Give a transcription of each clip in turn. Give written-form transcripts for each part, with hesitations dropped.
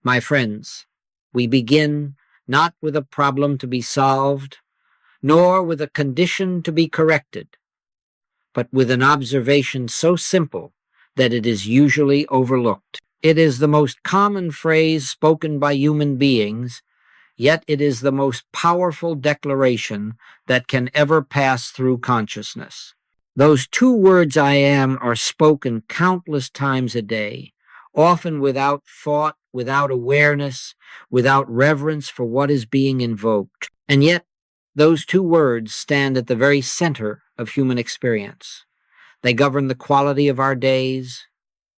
My friends, we begin not with a problem to be solved, nor with a condition to be corrected, but with an observation so simple that it is usually overlooked. It is the most common phrase spoken by human beings, yet it is the most powerful declaration that can ever pass through consciousness. Those two words "I am" are spoken countless times a day, often without thought, without awareness, without reverence for what is being invoked. And yet, those two words stand at the very center of human experience. They govern the quality of our days,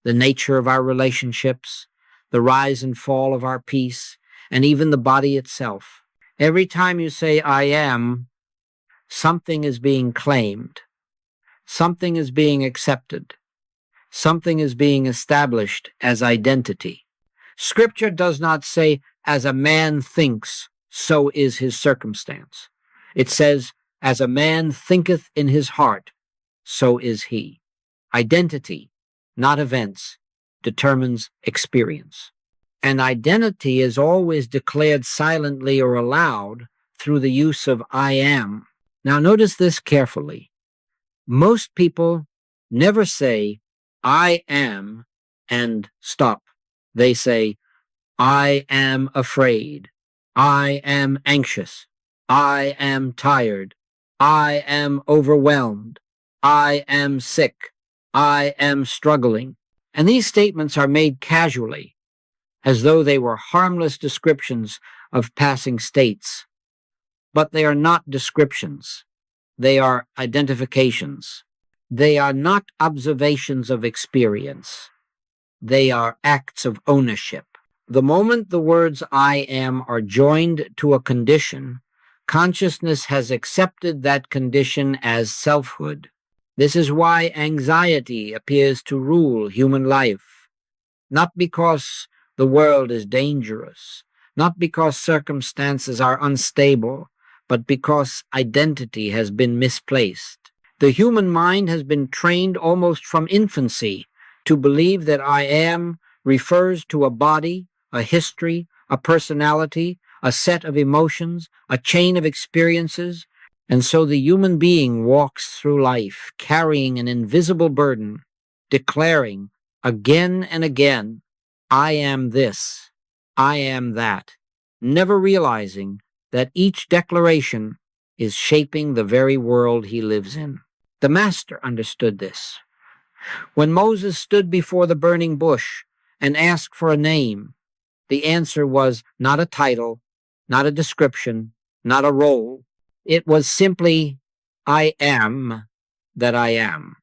the nature of our relationships, the rise and fall of our peace, and even the body itself. Every time you say "I am," something is being claimed, something is being accepted, something is being established as identity. Scripture does not say, "As a man thinks, so is his circumstance." It says, "As a man thinketh in his heart, so is he." Identity, not events, determines experience. And identity is always declared silently or aloud through the use of "I am." Now notice this carefully. Most people never say "I am" and stop. They say, "I am afraid. I am anxious. I am tired. I am overwhelmed. I am sick. I am struggling." And these statements are made casually, as though they were harmless descriptions of passing states. But they are not descriptions. They are identifications. They are not observations of experience. They are acts of ownership. The moment the words "I am" are joined to a condition, consciousness has accepted that condition as selfhood. This is why anxiety appears to rule human life, not because the world is dangerous, not because circumstances are unstable, but because identity has been misplaced. The human mind has been trained almost from infancy to believe that "I am" refers to a body, a history, a personality, a set of emotions, a chain of experiences, and so the human being walks through life carrying an invisible burden, declaring again and again, "I am this, I am that," never realizing that each declaration is shaping the very world he lives in. The Master understood this. When Moses stood before the burning bush and asked for a name, the answer was not a title, not a description, not a role. It was simply, "I am that I am."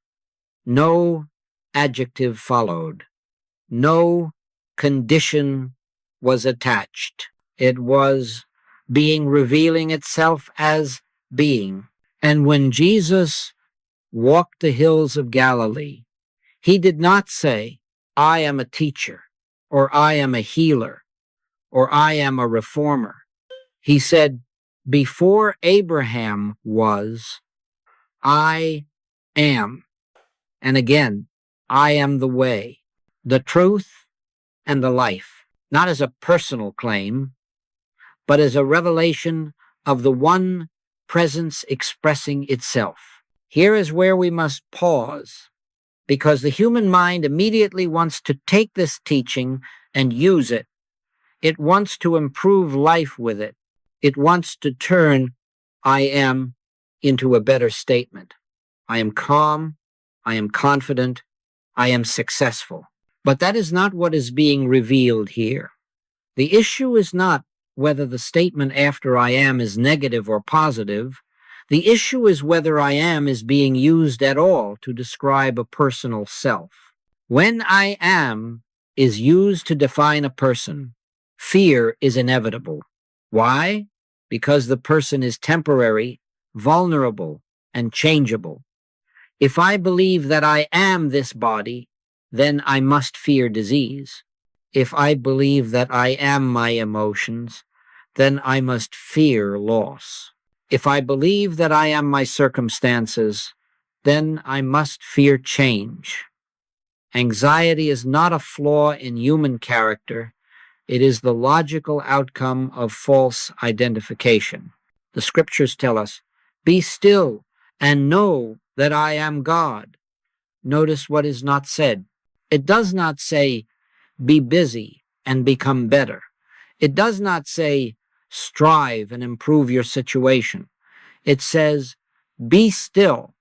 No adjective followed. No condition was attached. It was being revealing itself as being. And when Jesus walked the hills of Galilee, he did not say, "I am a teacher," or "I am a healer," or "I am a reformer." He said, "Before Abraham was, I am." And again, "I am the way, the truth, and the life," not as a personal claim, but as a revelation of the one presence expressing itself. Here is where we must pause, because the human mind immediately wants to take this teaching and use it. It wants to improve life with it. It wants to turn "I am" into a better statement. I am calm. I am confident. I am successful. But that is not what is being revealed here. The issue is not whether the statement after "I am" is negative or positive. The issue is whether "I am" is being used at all to describe a personal self. When "I am" is used to define a person, fear is inevitable. Why? Because the person is temporary, vulnerable, and changeable. If I believe that I am this body, then I must fear disease. If I believe that I am my emotions, then I must fear loss. If I believe that I am my circumstances, then I must fear change. Anxiety is not a flaw in human character, It is the logical outcome of false identification. The scriptures tell us, "Be still and know that I am God." Notice what is not said. It does not say, "Be busy and become better." It does not say, "Strive and improve your situation." It says, "Be still."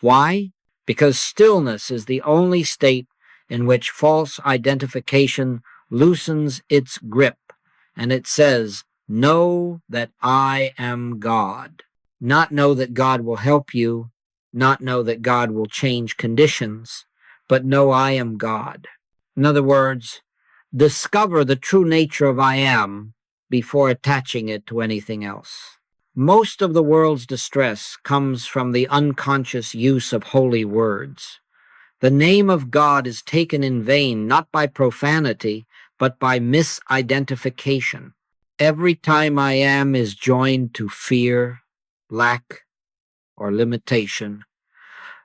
Why? Because stillness is the only state in which false identification loosens its grip, and it says, "Know that I am God." Not know that God will help you, not know that God will change conditions, but know I am God. In other words, discover the true nature of I am before attaching it to anything else. Most of the world's distress comes from the unconscious use of holy words. The name of God is taken in vain, not by profanity, but by misidentification. Every time I am is joined to fear, lack, or limitation.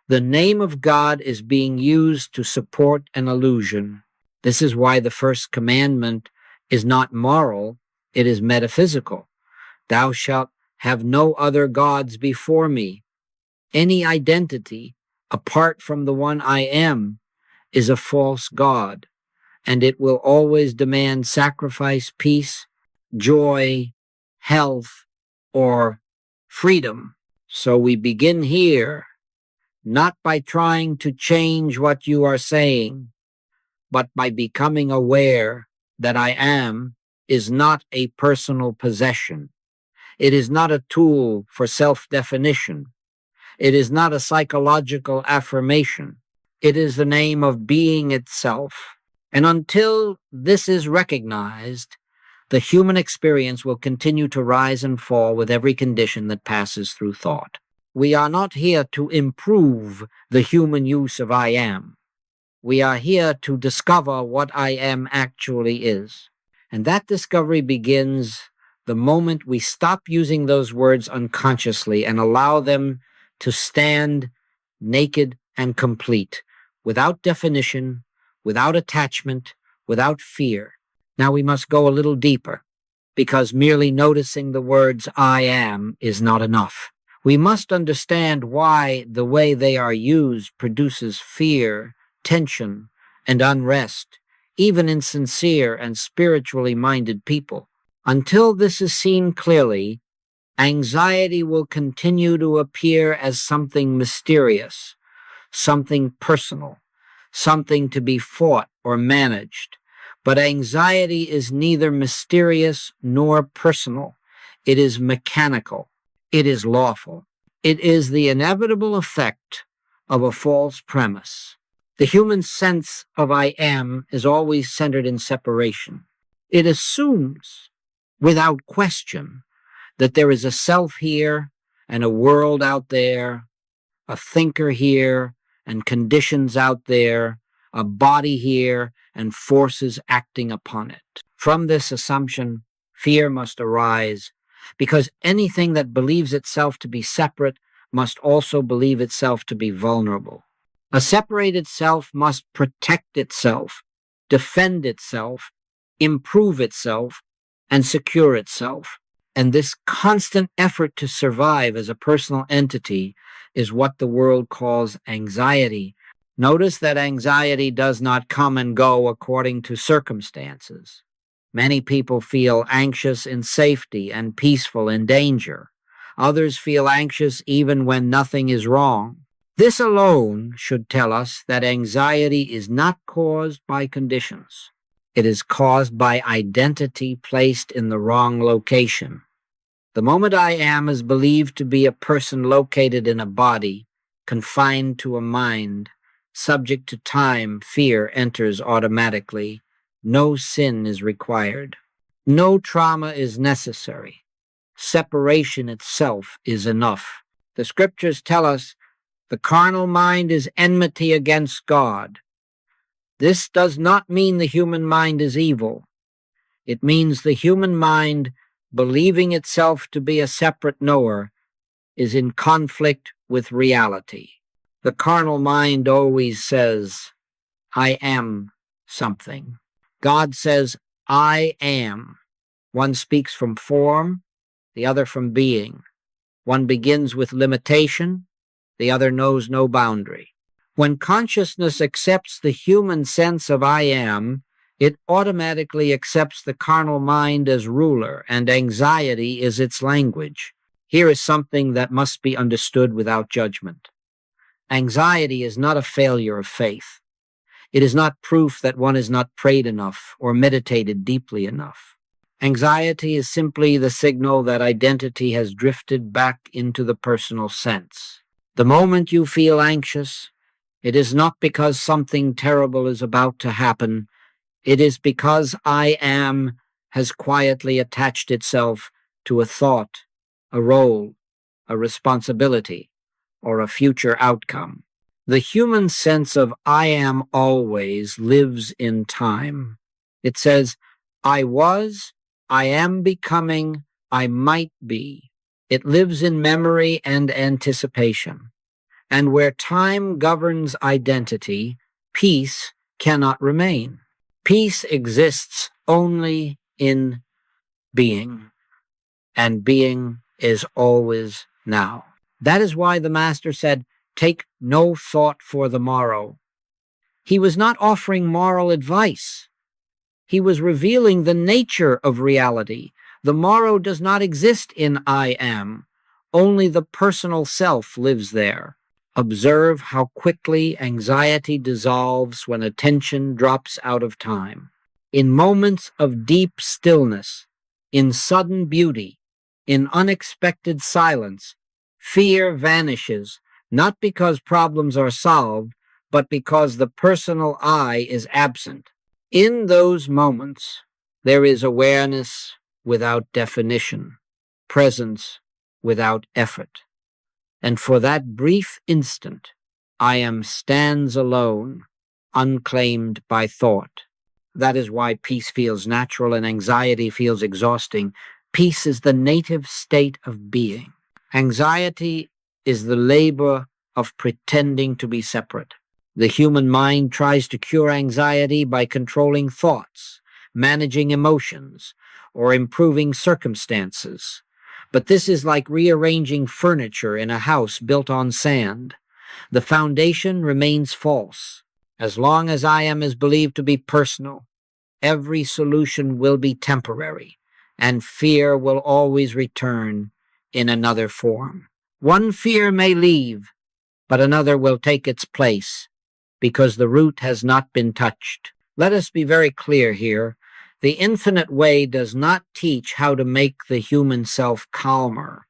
The name of God is being used to support an illusion. This is why the first commandment is not moral, it is metaphysical. Thou shalt have no other gods before me. Any identity apart from the one I am is a false god, and it will always demand sacrifice, peace, joy, health, or freedom. So we begin here, not by trying to change what you are saying, but by becoming aware that I am is not a personal possession. It is not a tool for self-definition. It is not a psychological affirmation. It is the name of being itself. And until this is recognized, the human experience will continue to rise and fall with every condition that passes through thought. We are not here to improve the human use of I am. We are here to discover what I am actually is. And that discovery begins the moment we stop using those words unconsciously and allow them to stand naked and complete, without definition, without attachment, without fear. Now we must go a little deeper, because merely noticing the words I am is not enough. We must understand why the way they are used produces fear, tension, and unrest, even in sincere and spiritually minded people. Until this is seen clearly, anxiety will continue to appear as something mysterious, something personal, something to be fought or managed. But anxiety is neither mysterious nor personal. It is mechanical. It is lawful. It is the inevitable effect of a false premise. The human sense of I am is always centered in separation. It assumes, without question, that there is a self here and a world out there, a thinker here and conditions out there, a body here and forces acting upon it. From this assumption, fear must arise, because anything that believes itself to be separate must also believe itself to be vulnerable. A separated self must protect itself, defend itself, improve itself, and secure itself. And this constant effort to survive as a personal entity is what the world calls anxiety. Notice that anxiety does not come and go according to circumstances. Many people feel anxious in safety and peaceful in danger. Others feel anxious even when nothing is wrong. This alone should tell us that anxiety is not caused by conditions. It is caused by identity placed in the wrong location. The moment I am is believed to be a person located in a body, confined to a mind, subject to time. Fear enters automatically. No sin is required. No trauma is necessary. Separation itself is enough. The scriptures tell us the carnal mind is enmity against God. This does not mean the human mind is evil. It means the human mind, believing itself to be a separate knower, is in conflict with reality. The carnal mind always says, I am something. God says, I am. One speaks from form, the other from being. One begins with limitation, the other knows no boundary. When consciousness accepts the human sense of I am, it automatically accepts the carnal mind as ruler, and anxiety is its language. Here is something that must be understood without judgment. Anxiety is not a failure of faith. It is not proof that one has not prayed enough or meditated deeply enough. Anxiety is simply the signal that identity has drifted back into the personal sense. The moment you feel anxious, it is not because something terrible is about to happen. It is because I am has quietly attached itself to a thought, a role, a responsibility, or a future outcome. The human sense of I am always lives in time. It says, I was, I am becoming, I might be. It lives in memory and anticipation. And where time governs identity, peace cannot remain. Peace exists only in being, and being is always now. That is why the Master said, take no thought for the morrow. He was not offering moral advice. He was revealing the nature of reality. The morrow does not exist in I am. Only the personal self lives there. Observe how quickly anxiety dissolves when attention drops out of time. In moments of deep stillness, in sudden beauty, in unexpected silence, fear vanishes, not because problems are solved, but because the personal I is absent. In those moments, there is awareness without definition, presence without effort. And for that brief instant, I am stands alone, unclaimed by thought. That is why peace feels natural and anxiety feels exhausting. Peace is the native state of being. Anxiety is the labor of pretending to be separate. The human mind tries to cure anxiety by controlling thoughts, managing emotions, or improving circumstances. But this is like rearranging furniture in a house built on sand. The foundation remains false. As long as I am is believed to be personal, every solution will be temporary, and fear will always return in another form. One fear may leave, but another will take its place, because the root has not been touched. Let us be very clear here. The infinite way does not teach how to make the human self calmer.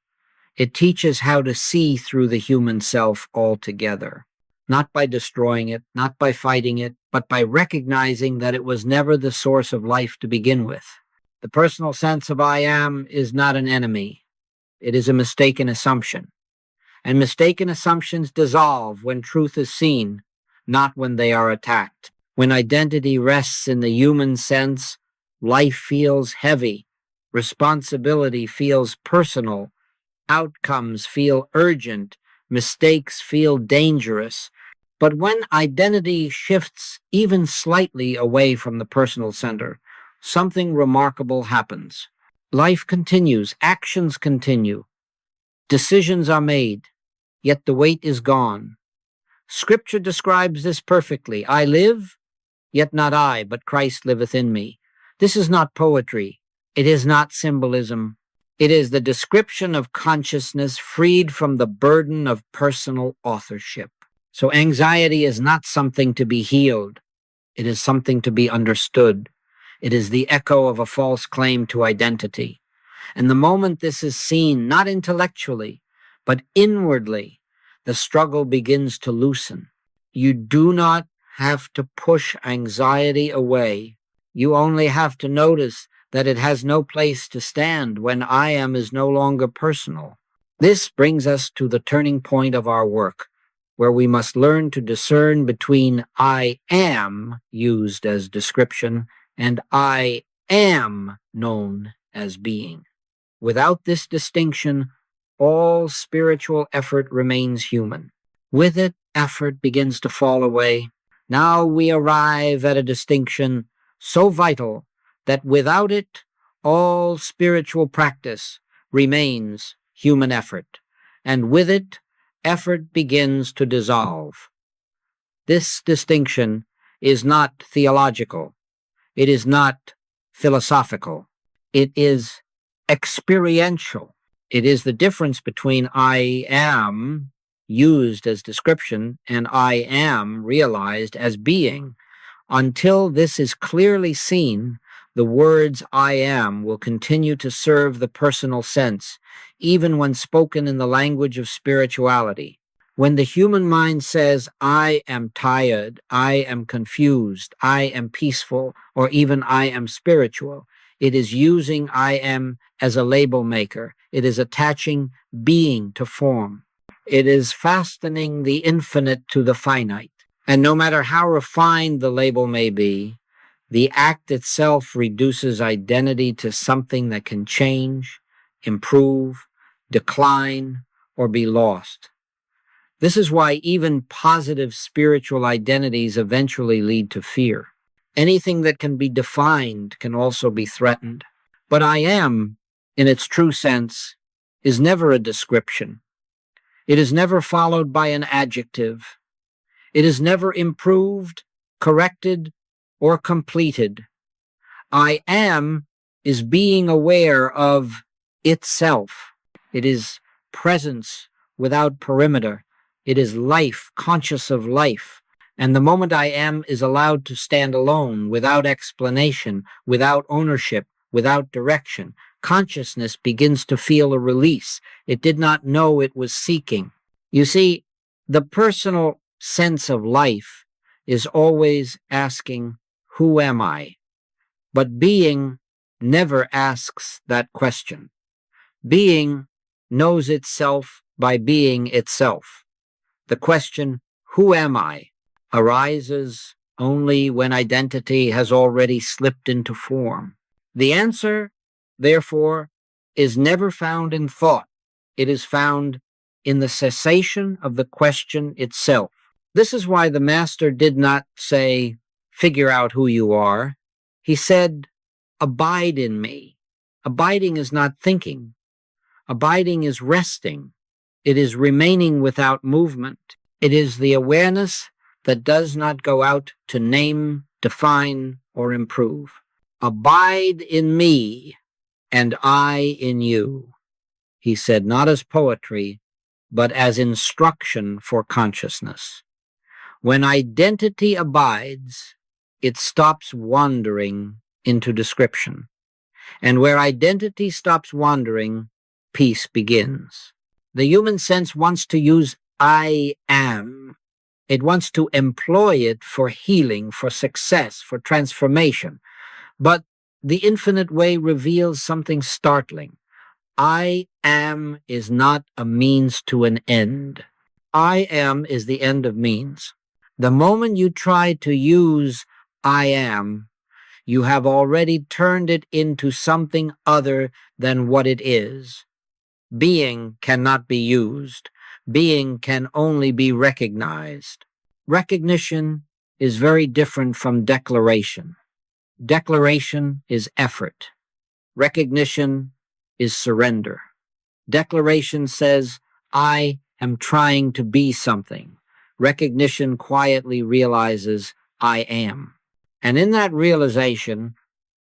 It teaches how to see through the human self altogether, not by destroying it, not by fighting it, but by recognizing that it was never the source of life to begin with. The personal sense of I am is not an enemy. It is a mistaken assumption. And mistaken assumptions dissolve when truth is seen, not when they are attacked. When identity rests in the human sense, life feels heavy, responsibility feels personal, outcomes feel urgent, mistakes feel dangerous. But when identity shifts even slightly away from the personal center, something remarkable happens. Life continues, actions continue, decisions are made, yet the weight is gone. Scripture describes this perfectly. I live, yet not I, but Christ liveth in me. This is not poetry. It is not symbolism. It is the description of consciousness freed from the burden of personal authorship. So anxiety is not something to be healed. It is something to be understood. It is the echo of a false claim to identity. And the moment this is seen, not intellectually, but inwardly, the struggle begins to loosen. You do not have to push anxiety away. You only have to notice that it has no place to stand when I am is no longer personal. This brings us to the turning point of our work, where we must learn to discern between I am, used as description, and I am, known as being. Without this distinction, all spiritual effort remains human. With it, effort begins to fall away. Now we arrive at a distinction so vital that without it, all spiritual practice remains human effort, and with it, effort begins to dissolve. This distinction is not theological. It is not philosophical. It is experiential. It is the difference between I am used as description and I am realized as being. Until this is clearly seen, the words I am will continue to serve the personal sense, even when spoken in the language of spirituality. When the human mind says, I am tired, I am confused, I am peaceful, or even I am spiritual, it is using I am as a label maker. It is attaching being to form. It is fastening the infinite to the finite. And no matter how refined the label may be, the act itself reduces identity to something that can change, improve, decline, or be lost. This is why even positive spiritual identities eventually lead to fear. Anything that can be defined can also be threatened. But I am, in its true sense, is never a description. It is never followed by an adjective. It is never improved, corrected, or completed. I am is being aware of itself. It is presence without perimeter. It is life, conscious of life. And the moment I am is allowed to stand alone, without explanation, without ownership, without direction. Consciousness begins to feel a release it did not know it was seeking. You see, the personal sense of life is always asking, who am I? But being never asks that question. Being knows itself by being itself. The question, who am I, arises only when identity has already slipped into form. The answer, therefore, is never found in thought. It is found in the cessation of the question itself. This is why the Master did not say, figure out who you are. He said, abide in me. Abiding is not thinking. Abiding is resting. It is remaining without movement. It is the awareness that does not go out to name, define, or improve. Abide in me, and I in you, he said, not as poetry, but as instruction for consciousness. When identity abides, it stops wandering into description. And where identity stops wandering, peace begins. The human sense wants to use I am. It wants to employ it for healing, for success, for transformation. But the infinite way reveals something startling. I am is not a means to an end. I am is the end of means. The moment you try to use I am, you have already turned it into something other than what it is. Being cannot be used. Being can only be recognized. Recognition is very different from declaration. Declaration is effort. Recognition is surrender. Declaration says, I am trying to be something. Recognition quietly realizes, I am. And in that realization,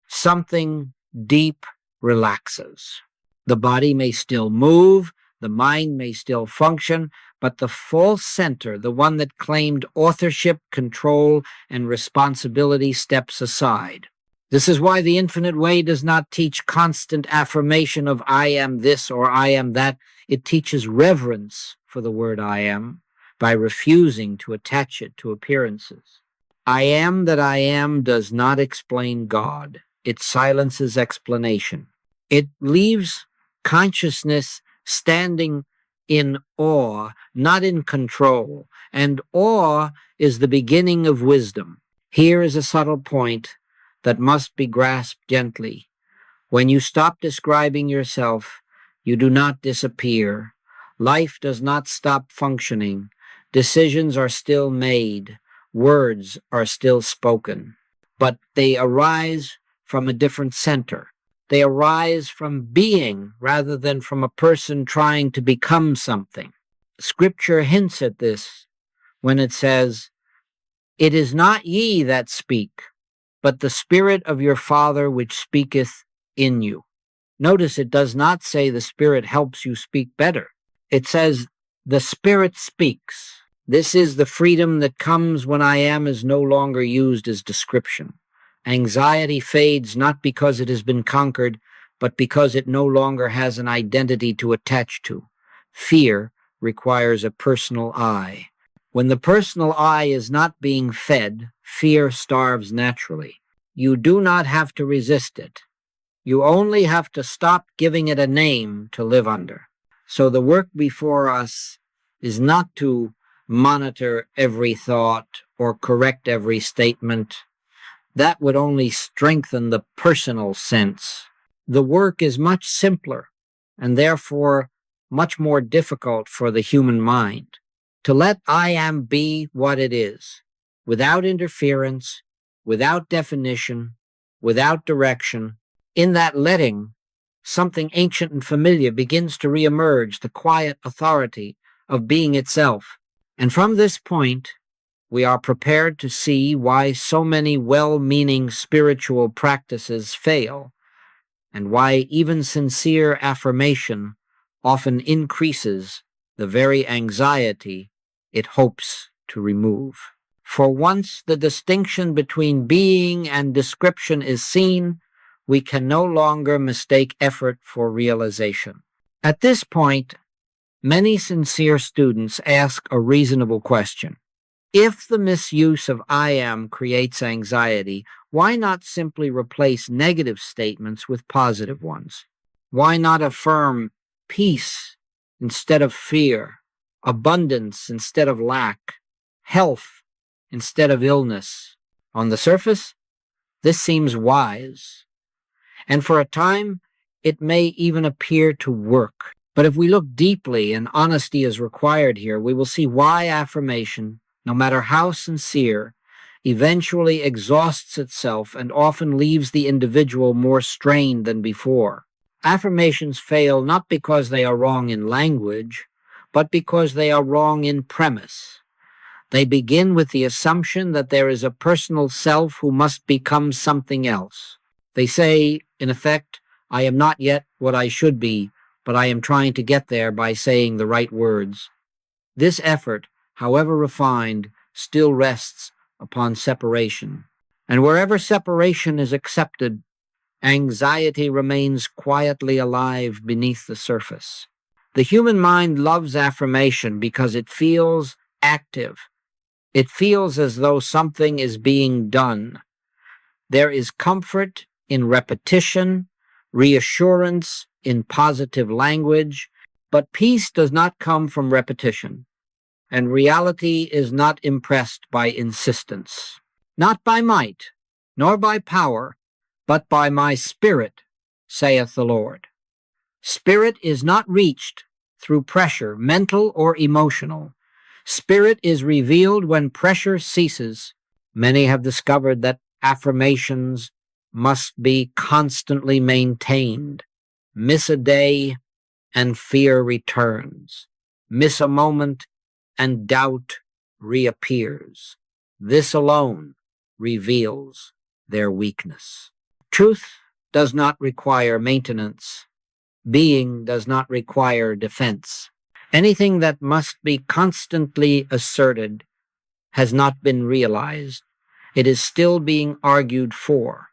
something deep relaxes. The body may still move, the mind may still function, but the false center, the one that claimed authorship, control, and responsibility, steps aside. This is why the infinite way does not teach constant affirmation of I am this or I am that. It teaches reverence for the word I am by refusing to attach it to appearances. I am that I am does not explain God. It silences explanation. It leaves consciousness standing in awe, not in control. And awe is the beginning of wisdom. Here is a subtle point that must be grasped gently. When you stop describing yourself, you do not disappear. Life does not stop functioning. Decisions are still made. Words are still spoken. But they arise from a different center. They arise from being rather than from a person trying to become something. Scripture hints at this when it says, "It is not ye that speak, but the Spirit of your Father which speaketh in you." Notice it does not say the Spirit helps you speak better. It says the Spirit speaks. This is the freedom that comes when I am is no longer used as description. Anxiety fades not because it has been conquered, but because it no longer has an identity to attach to. Fear requires a personal I. When the personal I is not being fed, fear starves naturally. You do not have to resist it. You only have to stop giving it a name to live under. So the work before us is not to monitor every thought or correct every statement. That would only strengthen the personal sense. The work is much simpler and therefore much more difficult for the human mind. To let I am be what it is, without interference, without definition, without direction. In that letting, something ancient and familiar begins to reemerge, the quiet authority of being itself. And from this point, we are prepared to see why so many well-meaning spiritual practices fail, and why even sincere affirmation often increases the very anxiety it hopes to remove. For once the distinction between being and description is seen, we can no longer mistake effort for realization. At this point, many sincere students ask a reasonable question. If the misuse of I am creates anxiety, why not simply replace negative statements with positive ones? Why not affirm peace instead of fear, abundance instead of lack, health instead of illness? On the surface, this seems wise, and for a time, it may even appear to work. But if we look deeply, and honesty is required here, we will see why affirmation, no matter how sincere, eventually exhausts itself and often leaves the individual more strained than before. Affirmations fail not because they are wrong in language, but because they are wrong in premise. They begin with the assumption that there is a personal self who must become something else. They say, in effect, I am not yet what I should be, but I am trying to get there by saying the right words. This effort, however refined, still rests upon separation. And wherever separation is accepted, anxiety remains quietly alive beneath the surface. The human mind loves affirmation because it feels active. It feels as though something is being done. There is comfort in repetition, reassurance in positive language, but peace does not come from repetition, and reality is not impressed by insistence. Not by might, nor by power, but by my Spirit, saith the Lord. Spirit is not reached through pressure, mental or emotional. Spirit is revealed when pressure ceases. Many have discovered that affirmations must be constantly maintained. Miss a day, and fear returns. Miss a moment, and doubt reappears. This alone reveals their weakness. Truth does not require maintenance. Being does not require defense. Anything that must be constantly asserted has not been realized. It is still being argued for.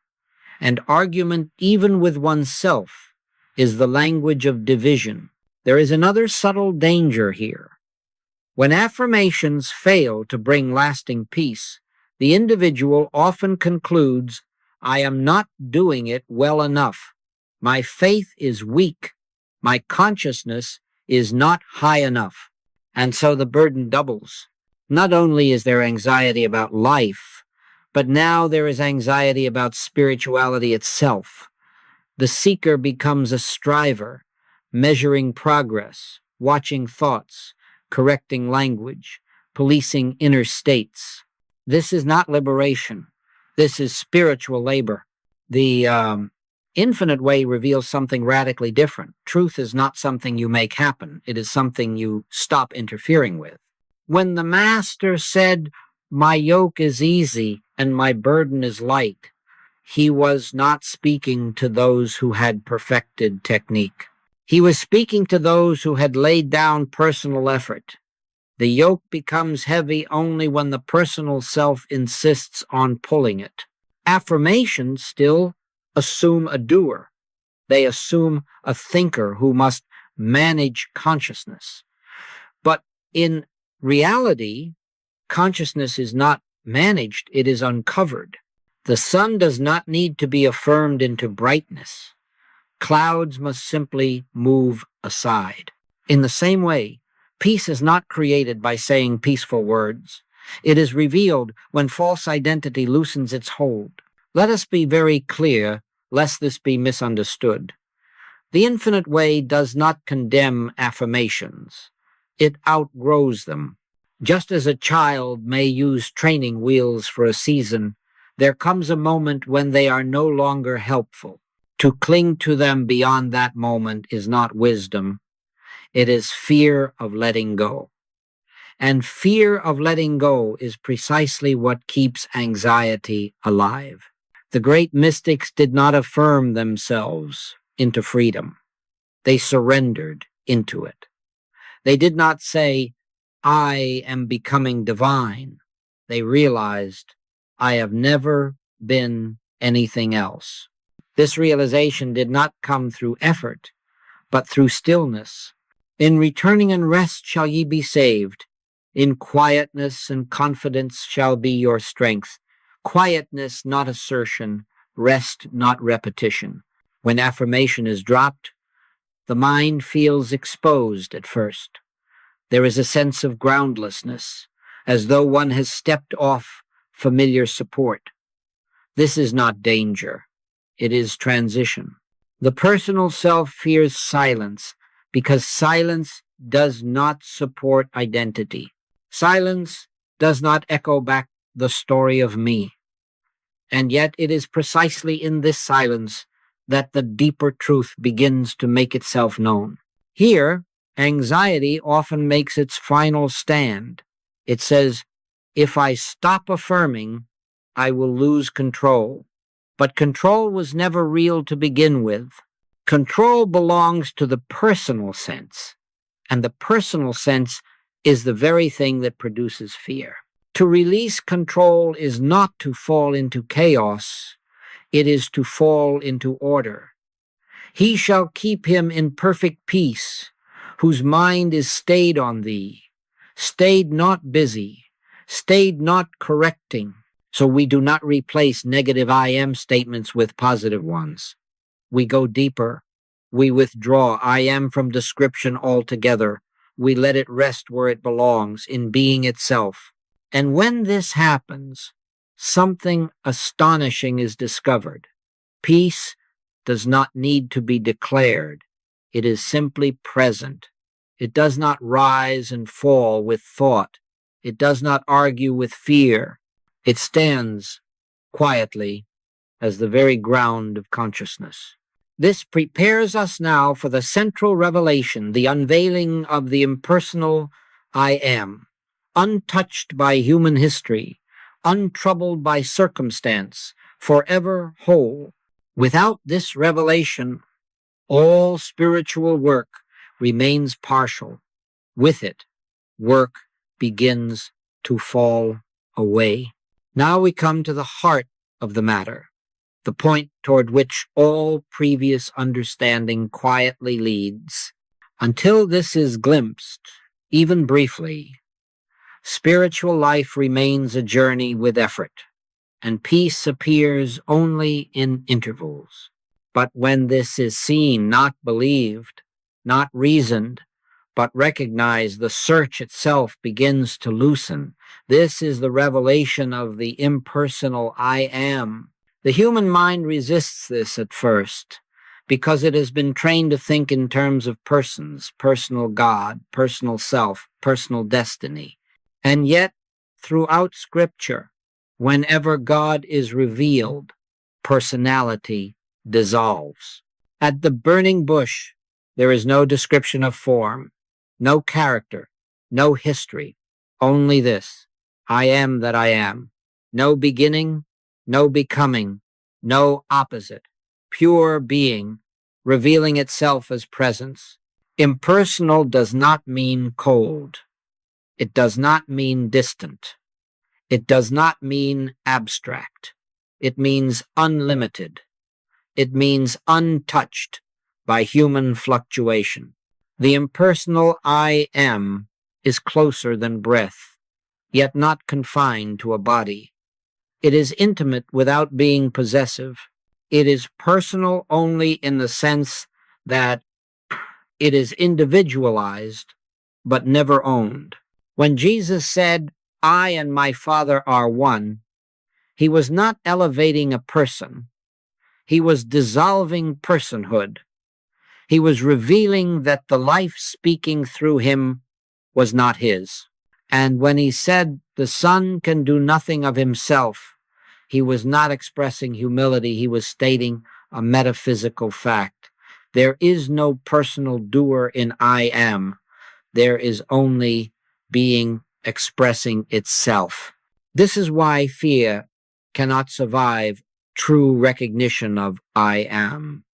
And argument, even with oneself, is the language of division. There is another subtle danger here. When affirmations fail to bring lasting peace, the individual often concludes, I am not doing it well enough. My faith is weak. My consciousness is not high enough. And so the burden doubles. Not only is there anxiety about life, but now there is anxiety about spirituality itself. The seeker becomes a striver, measuring progress, watching thoughts, correcting language, policing inner states. This is not liberation. This is spiritual labor. The infinite way reveals something radically different. Truth is not something you make happen. It is something you stop interfering with. When the master said, "My yoke is easy and my burden is light," he was not speaking to those who had perfected technique. He was speaking to those who had laid down personal effort. The yoke becomes heavy only when the personal self insists on pulling it. Affirmations still assume a doer. They assume a thinker who must manage consciousness. But in reality, consciousness is not managed, it is uncovered. The sun does not need to be affirmed into brightness. Clouds must simply move aside. In the same way, peace is not created by saying peaceful words. It is revealed when false identity loosens its hold. Let us be very clear, lest this be misunderstood. The infinite way does not condemn affirmations. It outgrows them. Just as a child may use training wheels for a season, there comes a moment when they are no longer helpful. To cling to them beyond that moment is not wisdom. It is fear of letting go. And fear of letting go is precisely what keeps anxiety alive. The great mystics did not affirm themselves into freedom. They surrendered into it. They did not say, "I am becoming divine." They realized, "I have never been anything else." This realization did not come through effort, but through stillness. "In returning and rest shall ye be saved. In quietness and confidence shall be your strength." Quietness, not assertion. Rest, not repetition. When affirmation is dropped, the mind feels exposed at first. There is a sense of groundlessness, as though one has stepped off familiar support. This is not danger. It is transition. The personal self fears silence because silence does not support identity. Silence does not echo back the story of me. And yet it is precisely in this silence that the deeper truth begins to make itself known. Here, anxiety often makes its final stand. It says, "If I stop affirming, I will lose control." But control was never real to begin with. Control belongs to the personal sense, and the personal sense is the very thing that produces fear. To release control is not to fall into chaos, it is to fall into order. "He shall keep him in perfect peace, whose mind is stayed on thee, stayed not busy, stayed not correcting." So we do not replace negative I am statements with positive ones. We go deeper. We withdraw I am from description altogether. We let it rest where it belongs, in being itself. And when this happens, something astonishing is discovered. Peace does not need to be declared. It is simply present. It does not rise and fall with thought. It does not argue with fear. It stands quietly as the very ground of consciousness. This prepares us now for the central revelation, the unveiling of the impersonal I am, untouched by human history, untroubled by circumstance, forever whole. Without this revelation, all spiritual work remains partial. With it, work begins to fall away. Now we come to the heart of the matter, the point toward which all previous understanding quietly leads. Until this is glimpsed, even briefly, spiritual life remains a journey with effort, and peace appears only in intervals. But when this is seen, not believed, not reasoned, but recognized, the search itself begins to loosen. This is the revelation of the impersonal I am. The human mind resists this at first, because it has been trained to think in terms of persons, personal God, personal self, personal destiny. And yet, throughout Scripture, whenever God is revealed, personality dissolves. At the burning bush, there is no description of form, no character, no history, only this: I am that I am. No beginning, no becoming, no opposite. Pure being, revealing itself as presence. Impersonal does not mean cold. It does not mean distant. It does not mean abstract. It means unlimited. It means untouched by human fluctuation. The impersonal I am is closer than breath, yet not confined to a body. It is intimate without being possessive. It is personal only in the sense that it is individualized, but never owned. When Jesus said, I and my Father are one, he was not elevating a person. He was dissolving personhood. He was revealing that the life speaking through him was not his. And when he said the Son can do nothing of himself, he was not expressing humility. He was stating a metaphysical fact. There is no personal doer in I am. There is only being expressing itself. This is why fear cannot survive true recognition of I am.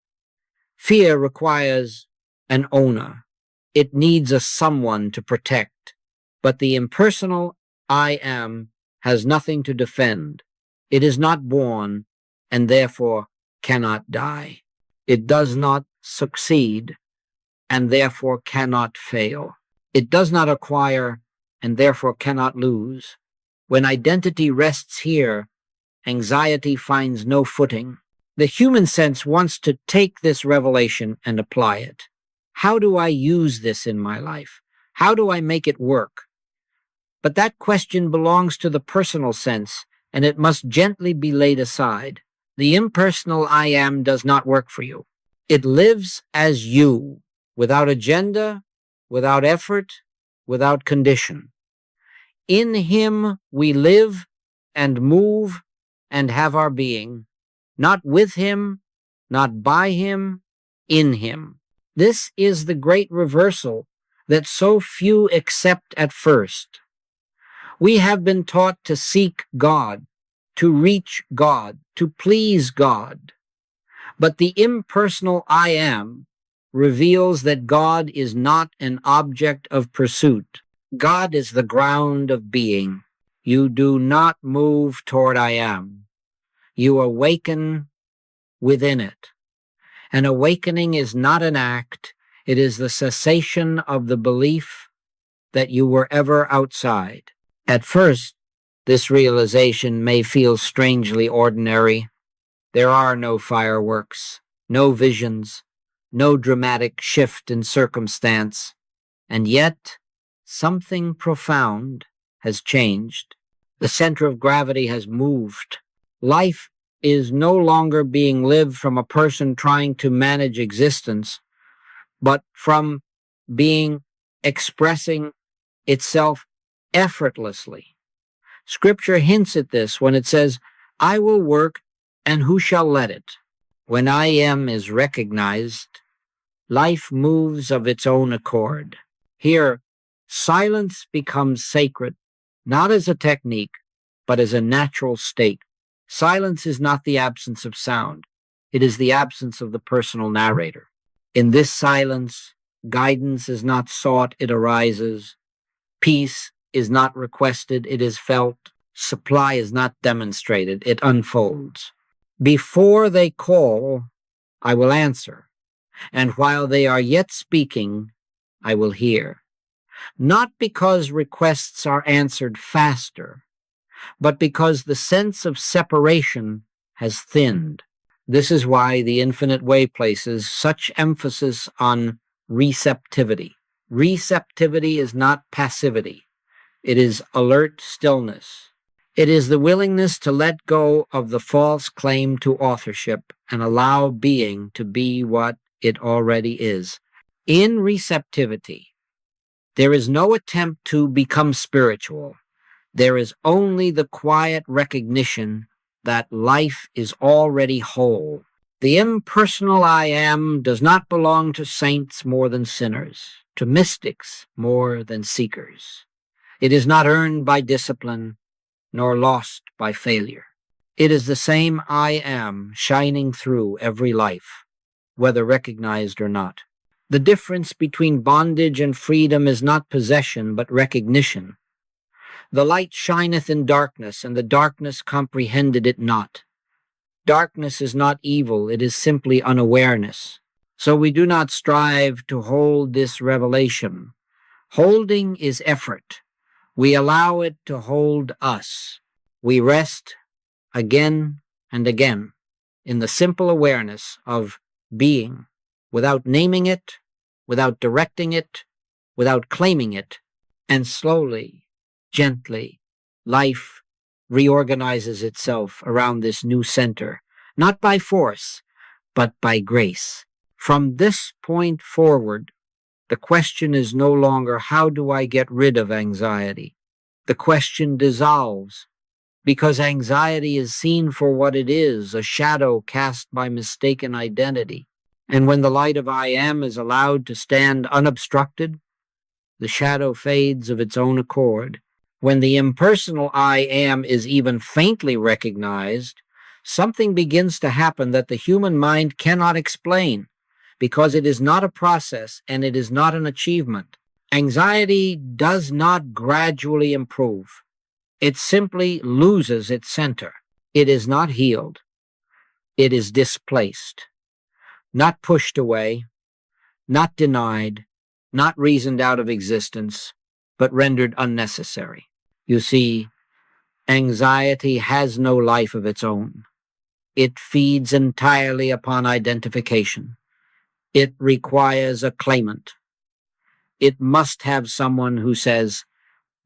Fear requires an owner. It needs a someone to protect. But the impersonal I am has nothing to defend. It is not born and therefore cannot die. It does not succeed and therefore cannot fail. It does not acquire and therefore cannot lose. When identity rests here, anxiety finds no footing. The human sense wants to take this revelation and apply it. How do I use this in my life? How do I make it work? But that question belongs to the personal sense, and it must gently be laid aside. The impersonal I am does not work for you. It lives as you, without agenda, without effort, without condition. In him we live and move and have our being, not with him, not by him, in him. This is the great reversal that so few accept at first. We have been taught to seek God, to reach God, to please God. But the impersonal I am reveals that God is not an object of pursuit. God is the ground of being. You do not move toward I am. You awaken within it. An awakening is not an act. It is the cessation of the belief that you were ever outside. At first, this realization may feel strangely ordinary. There are no fireworks, no visions, no dramatic shift in circumstance, and yet something profound has changed. The center of gravity has moved. Life is no longer being lived from a person trying to manage existence, but from being expressing itself effortlessly. Scripture hints at this when it says, I will work, and who shall let it? When I am is recognized, life moves of its own accord. Here, silence becomes sacred, not as a technique, but as a natural state. Silence is not the absence of sound. It is the absence of the personal narrator. In this silence, guidance is not sought, it arises. Peace is not requested, it is felt. Supply is not demonstrated, it unfolds. Before they call, I will answer. And while they are yet speaking, I will hear. Not because requests are answered faster, but because the sense of separation has thinned. This is why the Infinite Way places such emphasis on receptivity. Receptivity is not passivity. It is alert stillness. It is the willingness to let go of the false claim to authorship and allow being to be what it already is. In receptivity, there is no attempt to become spiritual. There is only the quiet recognition that life is already whole. The impersonal I am does not belong to saints more than sinners, to mystics more than seekers. It is not earned by discipline, nor lost by failure. It is the same I am shining through every life, whether recognized or not. The difference between bondage and freedom is not possession, but recognition. The light shineth in darkness, and the darkness comprehended it not. Darkness is not evil, it is simply unawareness. So we do not strive to hold this revelation. Holding is effort. We allow it to hold us. We rest again and again in the simple awareness of being, without naming it, without directing it, without claiming it, and slowly, gently, life reorganizes itself around this new center, not by force, but by grace. From this point forward, the question is no longer, how do I get rid of anxiety? The question dissolves, because anxiety is seen for what it is, a shadow cast by mistaken identity. And when the light of I am is allowed to stand unobstructed, the shadow fades of its own accord. When the impersonal I am is even faintly recognized, something begins to happen that the human mind cannot explain, because it is not a process and it is not an achievement. Anxiety does not gradually improve. It simply loses its center. It is not healed. It is displaced, not pushed away, not denied, not reasoned out of existence, but rendered unnecessary. You see, anxiety has no life of its own. It feeds entirely upon identification. It requires a claimant. It must have someone who says,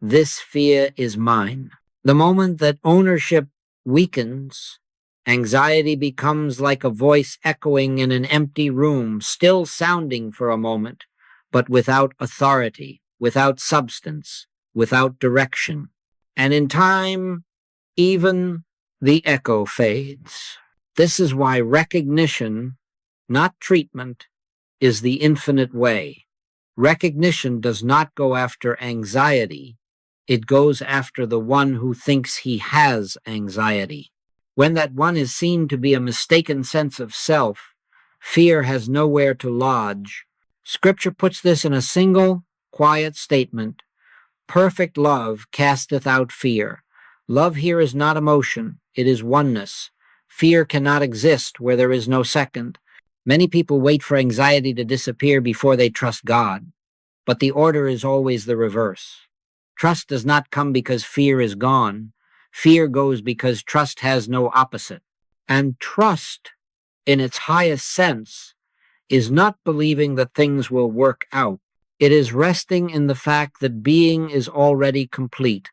"This fear is mine." The moment that ownership weakens, anxiety becomes like a voice echoing in an empty room, still sounding for a moment, but without authority, without substance, without direction. And in time, even the echo fades. This is why recognition, not treatment, is the infinite way. Recognition does not go after anxiety. It goes after the one who thinks he has anxiety. When that one is seen to be a mistaken sense of self, fear has nowhere to lodge. Scripture puts this in a single, quiet statement. Perfect love casteth out fear. Love here is not emotion, it is oneness. Fear cannot exist where there is no second. Many people wait for anxiety to disappear before they trust God, but the order is always the reverse. Trust does not come because fear is gone. Fear goes because trust has no opposite. And trust, in its highest sense, is not believing that things will work out. It is resting in the fact that being is already complete,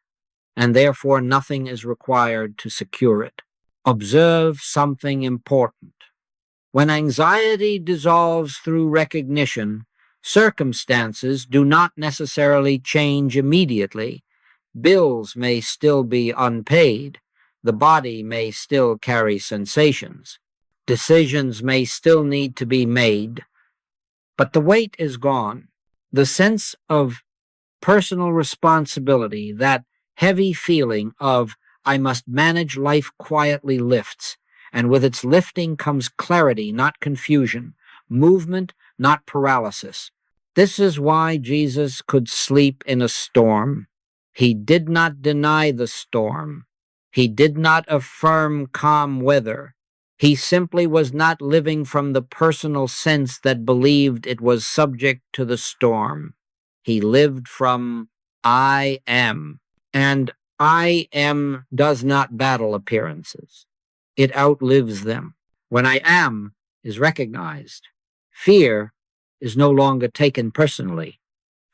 and therefore nothing is required to secure it. Observe something important. When anxiety dissolves through recognition, circumstances do not necessarily change immediately. Bills may still be unpaid. The body may still carry sensations. Decisions may still need to be made. But the weight is gone. The sense of personal responsibility, that heavy feeling of I must manage life quietly lifts, and with its lifting comes clarity, not confusion, movement, not paralysis. This is why Jesus could sleep in a storm. He did not deny the storm. He did not affirm calm weather. He simply was not living from the personal sense that believed it was subject to the storm. He lived from I am. And I am does not battle appearances. It outlives them. When I am is recognized, fear is no longer taken personally.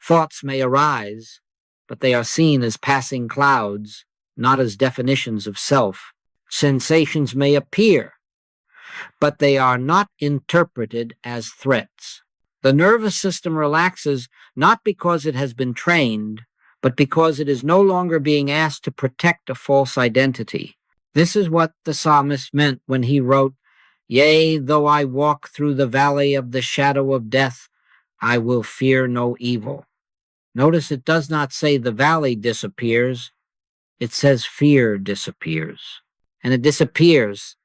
Thoughts may arise, but they are seen as passing clouds, not as definitions of self. Sensations may appear, but they are not interpreted as threats. The nervous system relaxes not because it has been trained, but because it is no longer being asked to protect a false identity. This is what the psalmist meant when he wrote, "Yea, though I walk through the valley of the shadow of death, I will fear no evil." Notice it does not say the valley disappears, it says fear disappears. And it disappears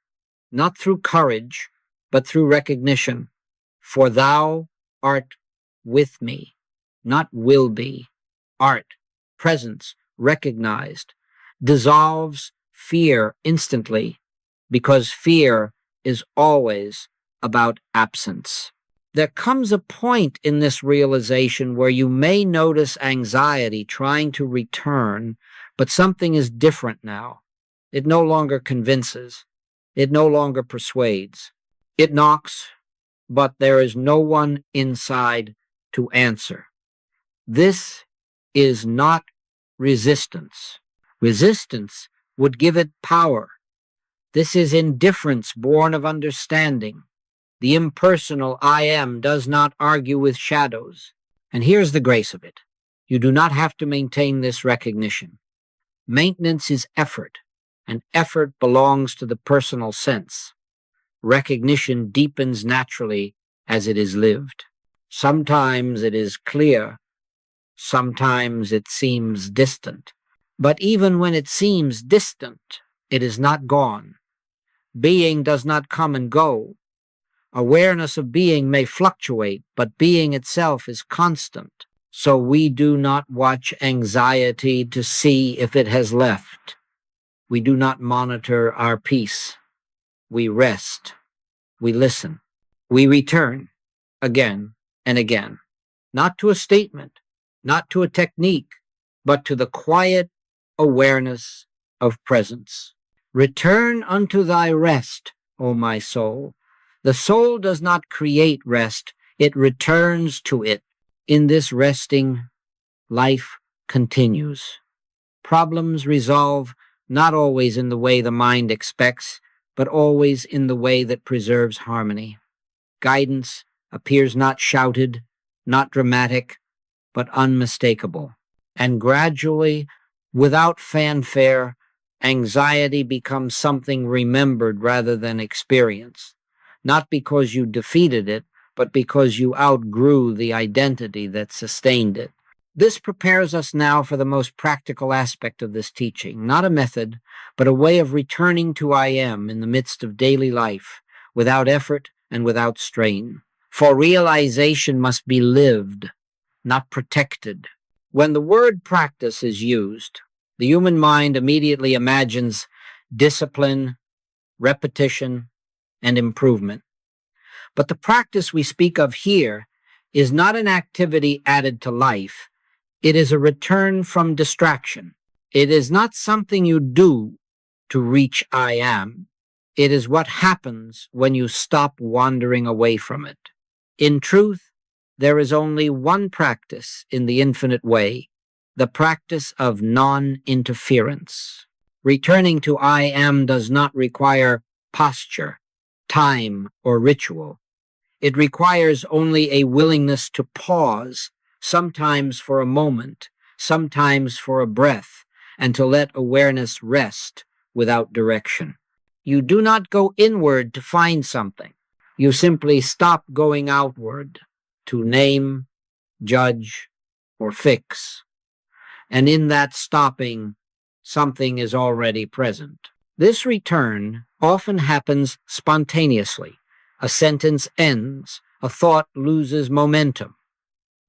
not through courage, but through recognition. For thou art with me, not will be. Art, presence, recognized, dissolves fear instantly, because fear is always about absence. There comes a point in this realization where you may notice anxiety trying to return, but something is different now. It no longer convinces. It no longer persuades. It knocks, but there is no one inside to answer. This is not resistance. Resistance would give it power. This is indifference born of understanding. The impersonal I am does not argue with shadows. And here's the grace of it. You do not have to maintain this recognition. Maintenance is effort, and effort belongs to the personal sense. Recognition deepens naturally as it is lived. Sometimes it is clear, sometimes it seems distant. But even when it seems distant, it is not gone. Being does not come and go. Awareness of being may fluctuate, but being itself is constant. So we do not watch anxiety to see if it has left. We do not monitor our peace. We rest. We listen. We return again and again, not to a statement, not to a technique, but to the quiet awareness of presence. Return unto thy rest, O my soul. The soul does not create rest, it returns to it. In this resting, life continues. Problems resolve not always in the way the mind expects, but always in the way that preserves harmony. Guidance appears not shouted, not dramatic, but unmistakable. And gradually, without fanfare, anxiety becomes something remembered rather than experienced. Not because you defeated it, but because you outgrew the identity that sustained it. This prepares us now for the most practical aspect of this teaching, not a method, but a way of returning to I am in the midst of daily life, without effort and without strain. For realization must be lived, not protected. When the word practice is used, the human mind immediately imagines discipline, repetition, and improvement. But the practice we speak of here is not an activity added to life. It is a return from distraction. It is not something you do to reach I am. It is what happens when you stop wandering away from it. In truth, there is only one practice in the infinite way, the practice of non-interference. Returning to I am does not require posture, time, or ritual. It requires only a willingness to pause, sometimes for a moment, sometimes for a breath, and to let awareness rest without direction. You do not go inward to find something. You simply stop going outward to name, judge, or fix. And in that stopping, something is already present. This return often happens spontaneously. A sentence ends, a thought loses momentum.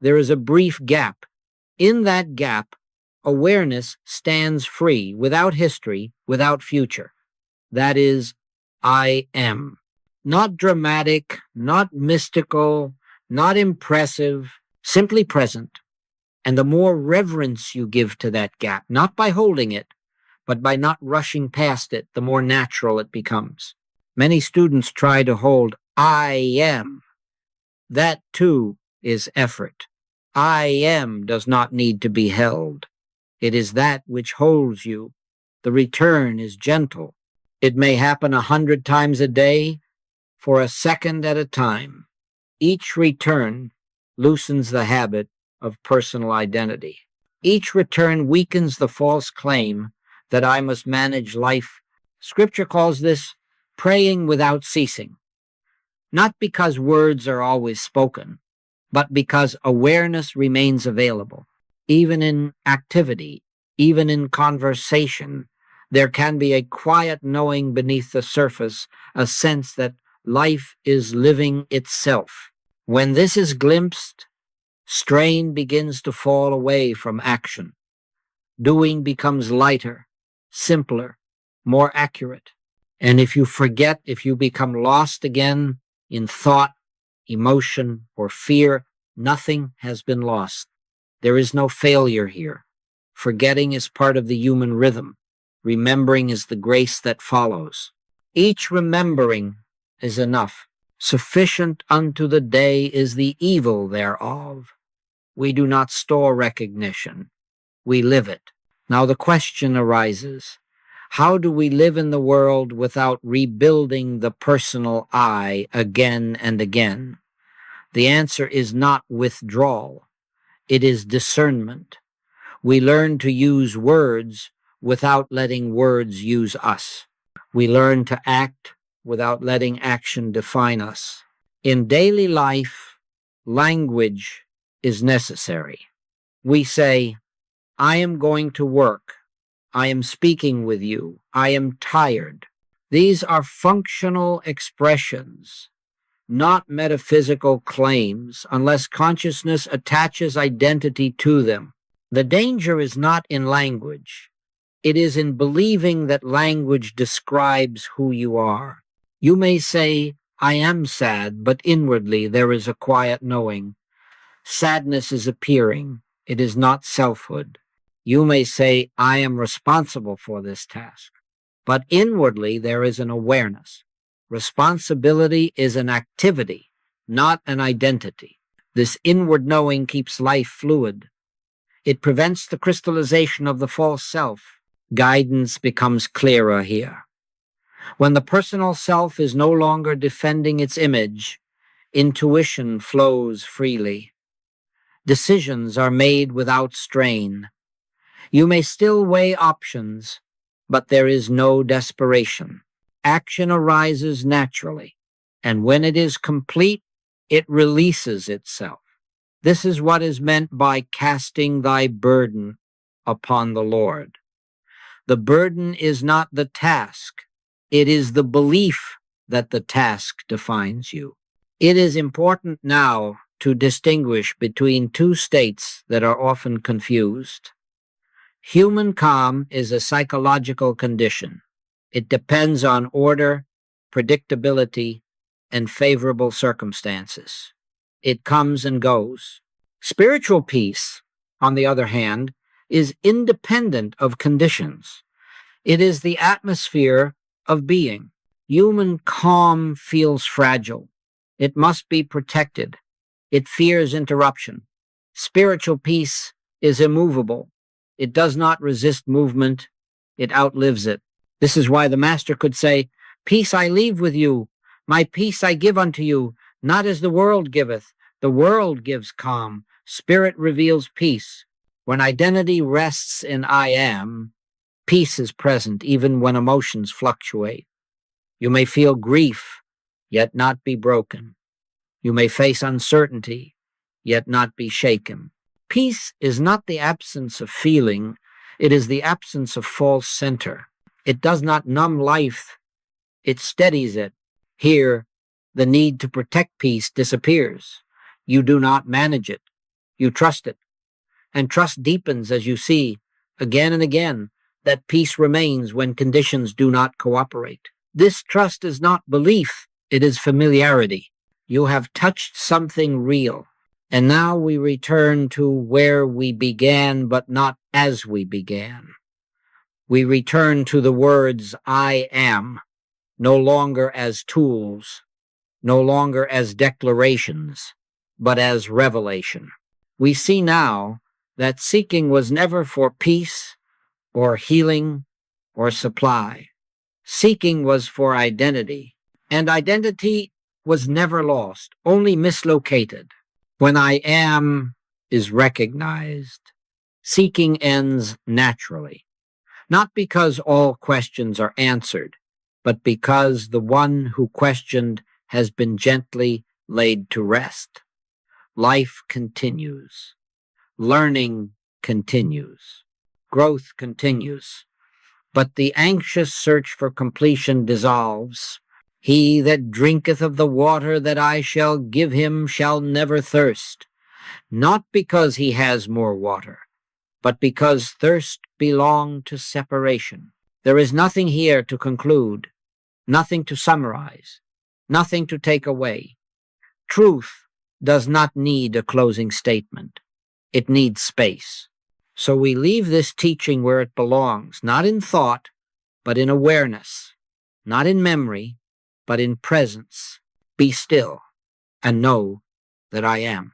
There is a brief gap. In that gap, awareness stands free, without history, without future. That is, I am. Not dramatic, not mystical, not impressive, simply present. And the more reverence you give to that gap, not by holding it, but by not rushing past it, the more natural it becomes. Many students try to hold I am. That too is effort. I am does not need to be held. It is that which holds you. The return is gentle. It may happen 100 times a day, for a second at a time. Each return loosens the habit of personal identity. Each return weakens the false claim that I must manage life Scripture calls this praying without ceasing, not because words are always spoken, but because awareness remains available. Even in activity, even in conversation, there can be a quiet knowing beneath the surface, a sense that life is living itself. When this is glimpsed, strain begins to fall away from action. Doing becomes lighter, simpler, more accurate. And if you forget, if you become lost again in thought, emotion, or fear, nothing has been lost. There is no failure here. Forgetting is part of the human rhythm. Remembering is the grace that follows. Each remembering is enough. Sufficient unto the day is the evil thereof. We do not store recognition. We live it. Now the question arises, how do we live in the world without rebuilding the personal I again and again? The answer is not withdrawal. It is discernment. We learn to use words without letting words use us. We learn to act without letting action define us. In daily life, language is necessary. We say, I am going to work. I am speaking with you. I am tired. These are functional expressions, not metaphysical claims, unless consciousness attaches identity to them. The danger is not in language. It is in believing that language describes who you are. You may say, I am sad, but inwardly there is a quiet knowing. Sadness is appearing. It is not selfhood. You may say, I am responsible for this task, but inwardly there is an awareness. Responsibility is an activity, not an identity. This inward knowing keeps life fluid. It prevents the crystallization of the false self. Guidance becomes clearer here. When the personal self is no longer defending its image, intuition flows freely. Decisions are made without strain. You may still weigh options, but there is no desperation. Action arises naturally, and when it is complete, it releases itself. This is what is meant by casting thy burden upon the Lord. The burden is not the task. It is the belief that the task defines you. It is important now to distinguish between two states that are often confused. Human calm is a psychological condition. It depends on order, predictability, and favorable circumstances. It comes and goes. Spiritual peace, on the other hand, is independent of conditions. It is the atmosphere of being. Human calm feels fragile. It must be protected. It fears interruption. Spiritual peace is immovable. It does not resist movement. It outlives it. This is why the Master could say, Peace I leave with you. My peace I give unto you, not as the world giveth. The world gives calm. Spirit reveals peace. When identity rests in I am, peace is present even when emotions fluctuate. You may feel grief, yet not be broken. You may face uncertainty, yet not be shaken. Peace is not the absence of feeling. It is the absence of false center. It does not numb life. It steadies it. Here, the need to protect peace disappears. You do not manage it. You trust it. And trust deepens as you see, again and again, that peace remains when conditions do not cooperate. This trust is not belief. It is familiarity. You have touched something real. And now we return to where we began, but not as we began. We return to the words I am, no longer as tools, no longer as declarations, but as revelation. We see now that seeking was never for peace or healing or supply. Seeking was for identity, and identity was never lost, only mislocated. When I am is recognized, seeking ends naturally. not because all questions are answered, but because the one who questioned has been gently laid to rest. Life continues. Learning continues. Growth continues. But the anxious search for completion dissolves. He that drinketh of the water that I shall give him shall never thirst, not because he has more water, but because thirst belonged to separation. There is nothing here to conclude, nothing to summarize, nothing to take away. Truth does not need a closing statement. It needs space. So we leave this teaching where it belongs, not in thought, but in awareness, not in memory, but in presence. Be still and know that I am.